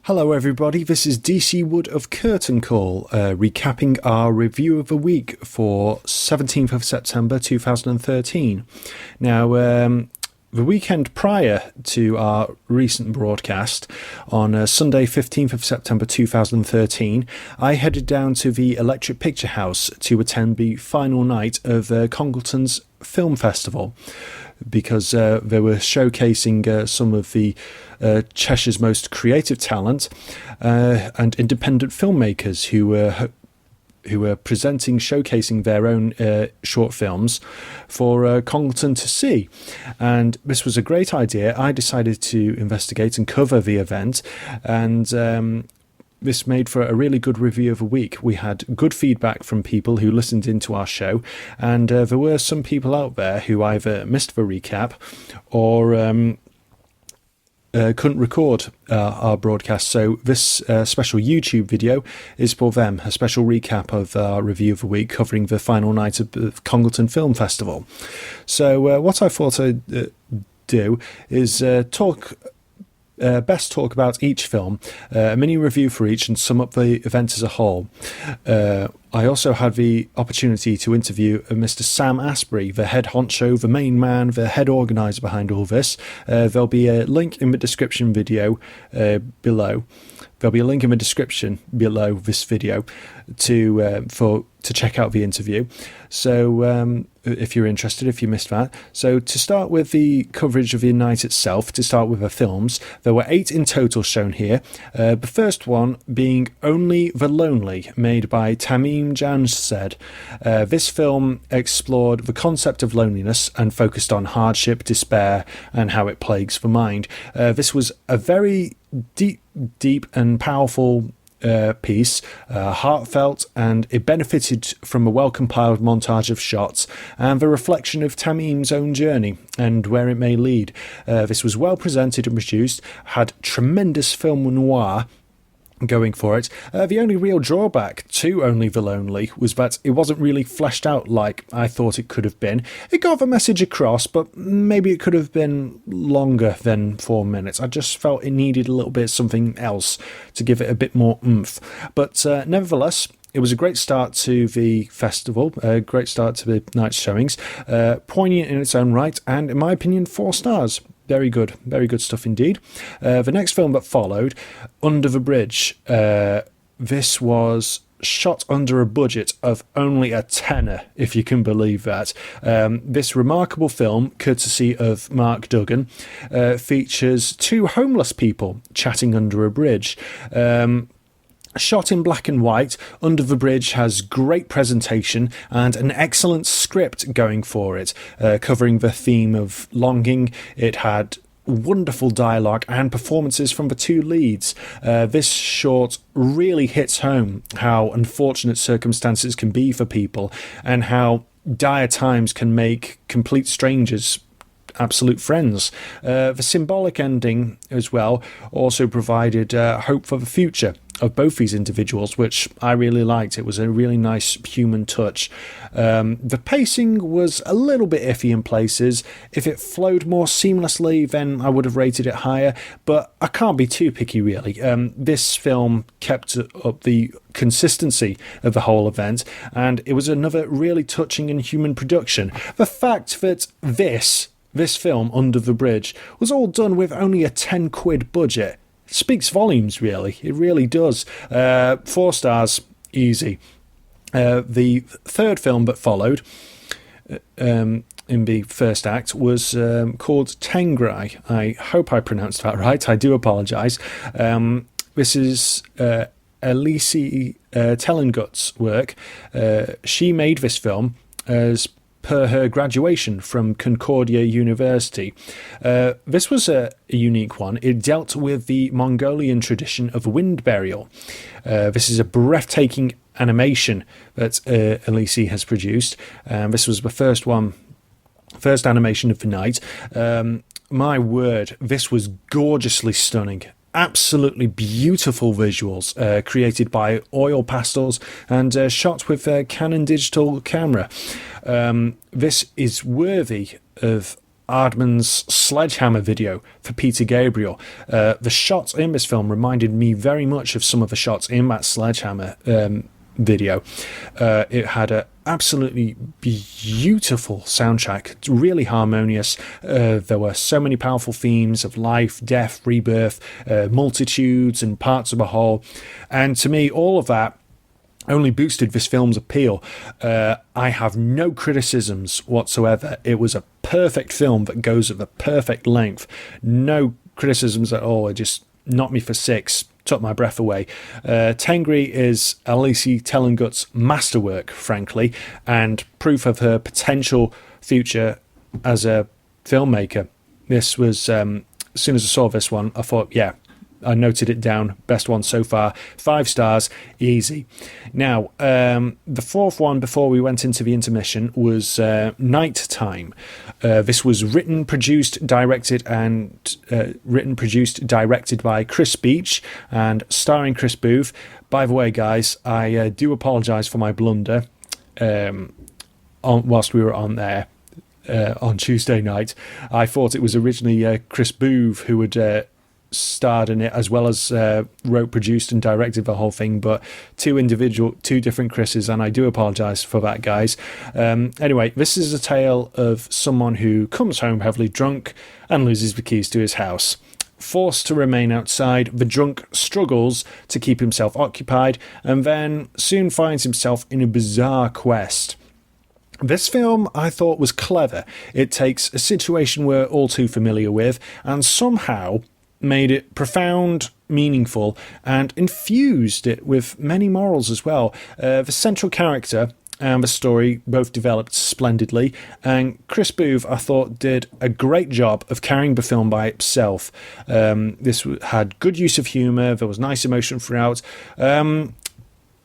Hello everybody, this is DC Wood of Curtain Call, recapping our review of the week for 17th of September 2013. Now, the weekend prior to our recent broadcast, on Sunday 15th of September 2013, I headed down to the Electric Picture House to attend the final night of Congleton's Film Festival, because they were showcasing some of the Cheshire's most creative talent and independent filmmakers who were showcasing their own short films for Congleton to see. And this was a great idea. I decided to investigate and cover the event, and this made for a really good review of the week. We had good feedback from people who listened into our show, and there were some people out there who either missed the recap or couldn't record our broadcast. So this special YouTube video is for them, a special recap of our review of the week covering the final night of the Congleton Film Festival. So what I thought I'd do is best talk about each film, a mini review for each, and sum up the event as a whole. I also had the opportunity to interview Mr. Sam Asprey, the head honcho, the main man, the head organiser behind all this. There'll be a link in the description video below. There'll be a link in the description below this video to check out the interview. So if you're interested, if you missed that. So to start with the coverage of the night itself, to start with the films, there were 8 in total shown here. The first one being Only the Lonely, made by Tamim Jamshed. This film explored the concept of loneliness and focused on hardship, despair, and how it plagues the mind. This was a very deep and powerful piece, heartfelt, and it benefited from a well-compiled montage of shots and the reflection of Tamim's own journey and where it may lead. This was well presented and produced, had tremendous film noir going for it. The only real drawback to Only the Lonely was that it wasn't really fleshed out like I thought it could have been. It got the message across, but maybe it could have been longer than 4 minutes. I just felt it needed a little bit of something else to give it a bit more oomph. But nevertheless, it was a great start to the festival, a great start to the night's showings, poignant in its own right, and in my opinion, 4 stars. Very good stuff indeed. The next film that followed, Under the Bridge. This was shot under a budget of only a tenner, if you can believe that. This remarkable film, courtesy of Mark Duggan, features 2 homeless people chatting under a bridge. Shot in black and white, Under the Bridge has great presentation and an excellent script going for it, covering the theme of longing. It had wonderful dialogue and performances from the 2 leads. This short really hits home how unfortunate circumstances can be for people and how dire times can make complete strangers absolute friends. The symbolic ending as well also provided hope for the future of both these individuals, which I really liked. It was a really nice human touch. The pacing was a little bit iffy in places. If it flowed more seamlessly, then I would have rated it higher, but I can't be too picky really. This film kept up the consistency of the whole event, and it was another really touching and human production. The fact that this film, Under the Bridge, was all done with only a 10 quid budget speaks volumes, really. It really does. 4 stars, easy. The third film that followed in the first act was called Tengrai. I hope I pronounced that right. I do apologise. This is Elise Tellengut's work. She made this film as per her graduation from Concordia University. This was a unique one. It dealt with the Mongolian tradition of wind burial. This is a breathtaking animation that Elise has produced. This was the first animation of the night. My word, this was gorgeously stunning. Absolutely beautiful visuals created by oil pastels and shot with a Canon digital camera. This is worthy of Aardman's Sledgehammer video for Peter Gabriel. The shots in this film reminded me very much of some of the shots in that Sledgehammer video. It had a absolutely beautiful soundtrack, really harmonious. There were so many powerful themes of life, death, rebirth, multitudes and parts of a whole, and to me all of that only boosted this film's appeal. I have no criticisms whatsoever. It was a perfect film that goes at the perfect length. No criticisms at all. It just knocked me for 6. Took my breath away. Tengri is Alice Tellingut's masterwork, frankly, and proof of her potential future as a filmmaker. This was, as soon as I saw this one, I thought, yeah, I noted it down. Best one so far. 5 stars, easy. Now, the fourth one before we went into the intermission was Night Time. This was written, produced, directed by Chris Beech and starring Chris Booth. By the way, guys, I do apologise for my blunder whilst we were on there. On Tuesday night, I thought it was originally Chris Booth who would starred in it, as well as wrote, produced and directed the whole thing, but two different Chris's, and I do apologise for that, guys. Anyway, this is a tale of someone who comes home heavily drunk and loses the keys to his house. Forced to remain outside, the drunk struggles to keep himself occupied and then soon finds himself in a bizarre quest. This film, I thought, was clever. It takes a situation we're all too familiar with and somehow made it profound, meaningful, and infused it with many morals as well. The central character and the story both developed splendidly, and Chris Booth, I thought, did a great job of carrying the film by itself. This had good use of humour, there was nice emotion throughout. All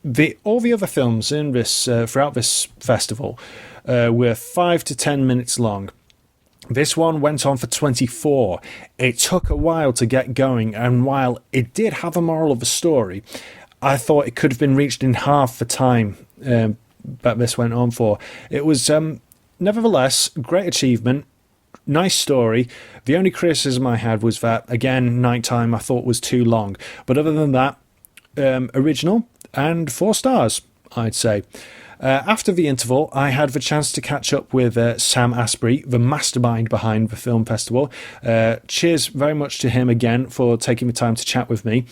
the other films in this throughout this festival were 5 to 10 minutes long. This one went on for 24. It took a while to get going, and while it did have a moral of the story, I thought it could have been reached in half the time that this went on for. It was, nevertheless, great achievement, nice story. The only criticism I had was that, again, Nighttime I thought was too long. But other than that, original and 4 stars, I'd say. After the interval, I had the chance to catch up with Sam Asprey, the mastermind behind the film festival. Cheers very much to him again for taking the time to chat with me,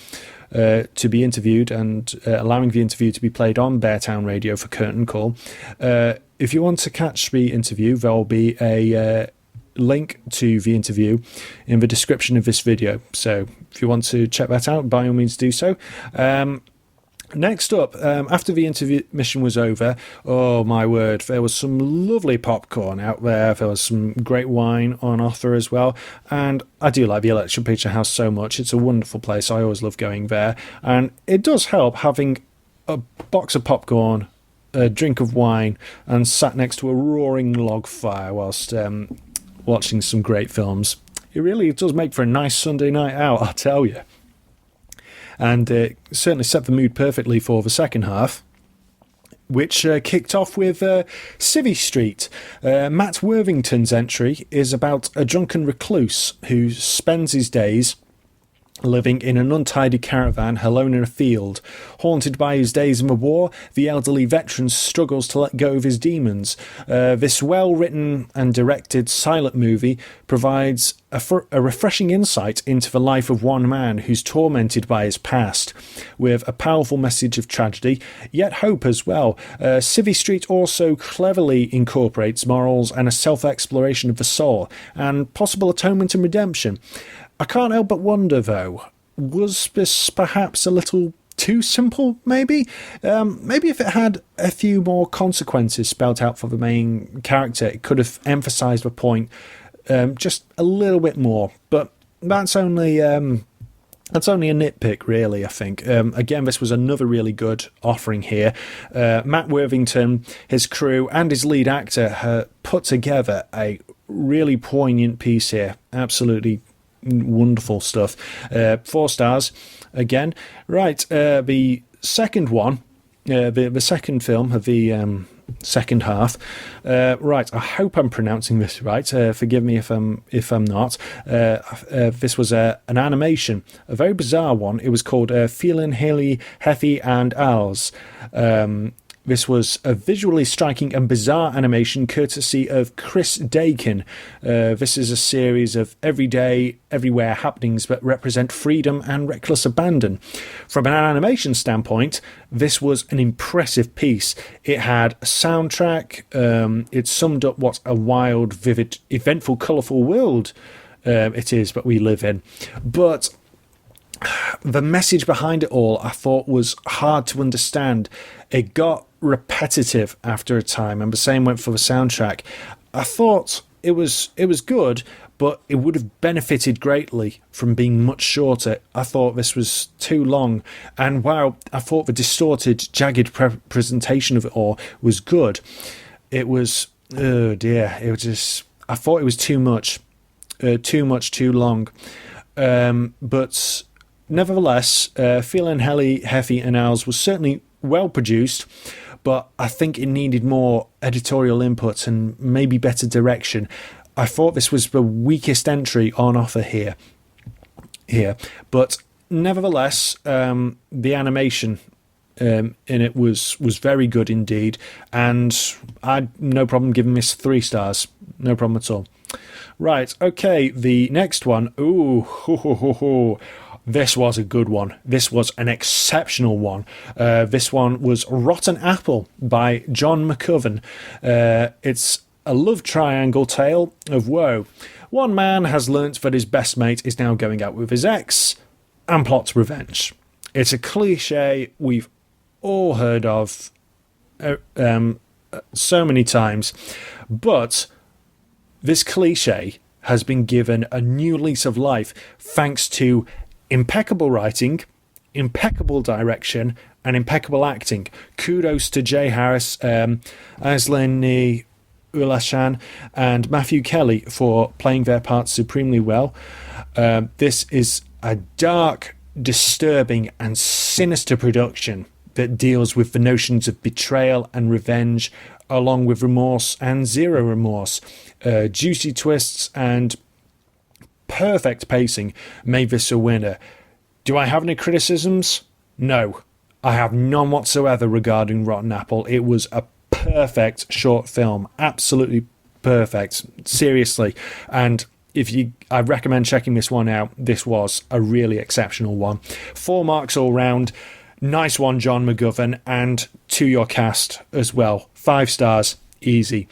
to be interviewed and allowing the interview to be played on Beartown Radio for Curtain Call. If you want to catch the interview, there'll be a link to the interview in the description of this video. So if you want to check that out, by all means do so. Next up, after the intermission was over, oh my word, there was some lovely popcorn out there. There was some great wine on offer as well. And I do like the Electric Picture House so much. It's a wonderful place. I always love going there. And it does help having a box of popcorn, a drink of wine, and sat next to a roaring log fire whilst watching some great films. It really does make for a nice Sunday night out, I'll tell you. And it certainly set the mood perfectly for the second half, which kicked off with Civvy Street. Matt Worthington's entry is about a drunken recluse who spends his days living in an untidy caravan alone in a field. Haunted by his days in the war, the elderly veteran struggles to let go of his demons. This well-written and directed silent movie provides a refreshing insight into the life of one man who's tormented by his past, with a powerful message of tragedy, yet hope as well. Civvy Street also cleverly incorporates morals and a self-exploration of the soul, and possible atonement and redemption. I can't help but wonder, though, was this perhaps a little too simple, maybe? Maybe if it had a few more consequences spelled out for the main character, it could have emphasised the point just a little bit more. But that's only a nitpick, really, I think. Again, this was another really good offering here. Matt Worthington, his crew, and his lead actor put together a really poignant piece here. Absolutely wonderful stuff. 4 stars again. Right, the second one, the second film of the second half. Right, I hope I'm pronouncing this right. Forgive me if I'm not. This was an animation, a very bizarre one. It was called Feelin' Hilly, Heffy and Owls. This was a visually striking and bizarre animation courtesy of Chris Dakin. This is a series of everyday, everywhere happenings that represent freedom and reckless abandon. From an animation standpoint, this was an impressive piece. It had a soundtrack. It summed up what a wild, vivid, eventful, colourful world it is that we live in. But the message behind it all, I thought, was hard to understand. It got repetitive after a time, and the same went for the soundtrack. I thought it was good, but it would have benefited greatly from being much shorter. I thought this was too long, and while I thought the distorted, jagged presentation of it all was good, it was, oh dear, it was just, I thought it was too much, too long. But nevertheless, Feelin' Helly, Heffy and Owls was certainly well produced, but I think it needed more editorial input and maybe better direction. I thought this was the weakest entry on offer here. But nevertheless, the animation in it was very good indeed, and I had no problem giving this 3 stars. No problem at all. Right, okay, the next one. Ooh, this was a good one. This was an exceptional one. This one was Rotten Apple by John McGovern. It's a love triangle tale of woe. One man has learnt that his best mate is now going out with his ex and plots revenge. It's a cliche we've all heard of so many times, but this cliche has been given a new lease of life thanks to impeccable writing, impeccable direction, and impeccable acting. Kudos to Jay Harris, Aslani Ulashan, and Matthew Kelly for playing their parts supremely well. This is a dark, disturbing, and sinister production that deals with the notions of betrayal and revenge, along with remorse and zero remorse. Juicy twists and perfect pacing made this a winner. Do I have any criticisms? No, I have none whatsoever regarding Rotten Apple. It was a perfect short film, absolutely perfect, seriously. And I recommend checking this one out. This was a really exceptional one. 4 marks all round. Nice one, John McGovern, and to your cast as well. 5 stars, easy.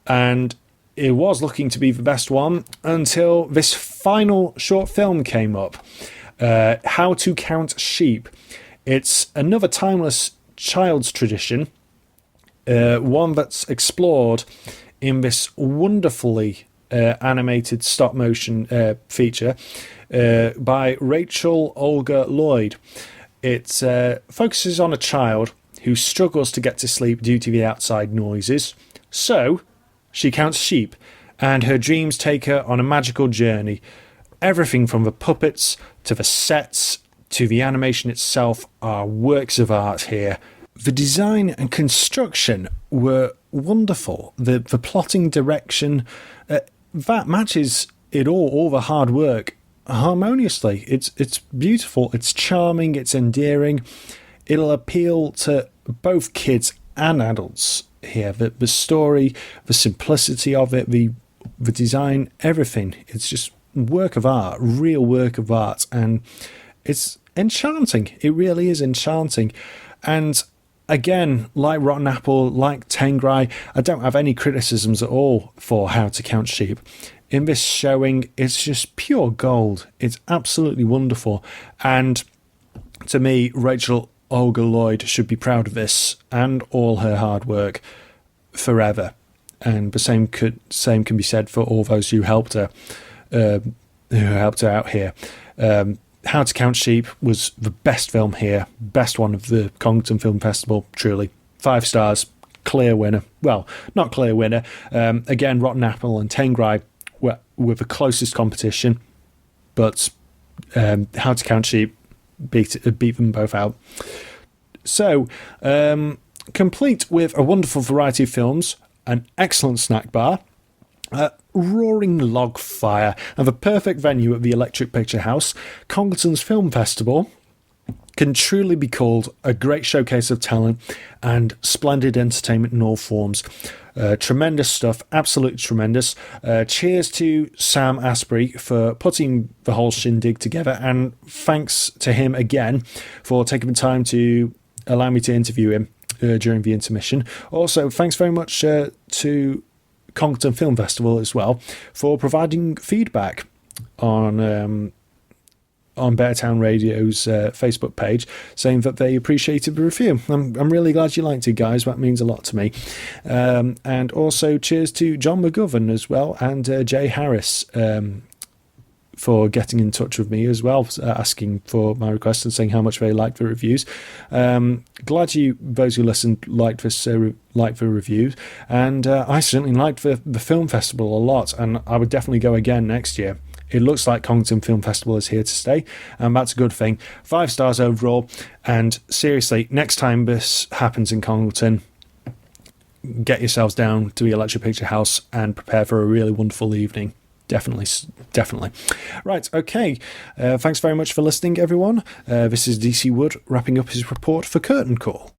And it was looking to be the best one until this final short film came up. How to Count Sheep. It's another timeless child's tradition, one that's explored in this wonderfully animated stop-motion feature by Rachel Olga Lloyd. It focuses on a child who struggles to get to sleep due to the outside noises. So she counts sheep, and her dreams take her on a magical journey. Everything from the puppets to the sets to the animation itself are works of art here. The design and construction were wonderful. The plotting direction, that matches it all the hard work harmoniously. It's beautiful, it's charming, it's endearing. It'll appeal to both kids and adults here. The story, the simplicity of it, the design, everything. It's just work of art, real work of art, and it's enchanting. It really is enchanting. And again, like Rotten Apple, like Tengrai, I don't have any criticisms at all for How to Count Sheep. In this showing, it's just pure gold. It's absolutely wonderful. And to me, Rachel Olga Lloyd should be proud of this and all her hard work forever. And the same can be said for all those who helped her out here. How to Count Sheep was the best film here, best one of the Congleton Film Festival, truly. 5 stars, clear winner. Well, not clear winner. Again, Rotten Apple and Tengrai were the closest competition, but How to Count Sheep beat them both out. So, complete with a wonderful variety of films, an excellent snack bar, a roaring log fire, and the perfect venue at the Electric Picture House, Congleton's Film Festival can truly be called a great showcase of talent and splendid entertainment in all forms. Tremendous stuff, absolutely tremendous. Cheers to Sam Asprey for putting the whole shindig together, and thanks to him again for taking the time to allow me to interview him during the intermission. Also, thanks very much to Congleton Film Festival as well for providing feedback on Beartown Radio's Facebook page, saying that they appreciated the review. I'm really glad you liked it, guys. That means a lot to me. And also cheers to John McGovern as well, and Jay Harris for getting in touch with me as well, asking for my request and saying how much they liked the reviews. Glad those who listened liked the reviews, and I certainly liked the film festival a lot, and I would definitely go again next year. It looks like Congleton Film Festival is here to stay, and that's a good thing. 5 stars overall, and seriously, next time this happens in Congleton, get yourselves down to the Electric Picture House and prepare for a really wonderful evening. Definitely. Right, okay. Thanks very much for listening, everyone. This is DC Wood wrapping up his report for Curtain Call.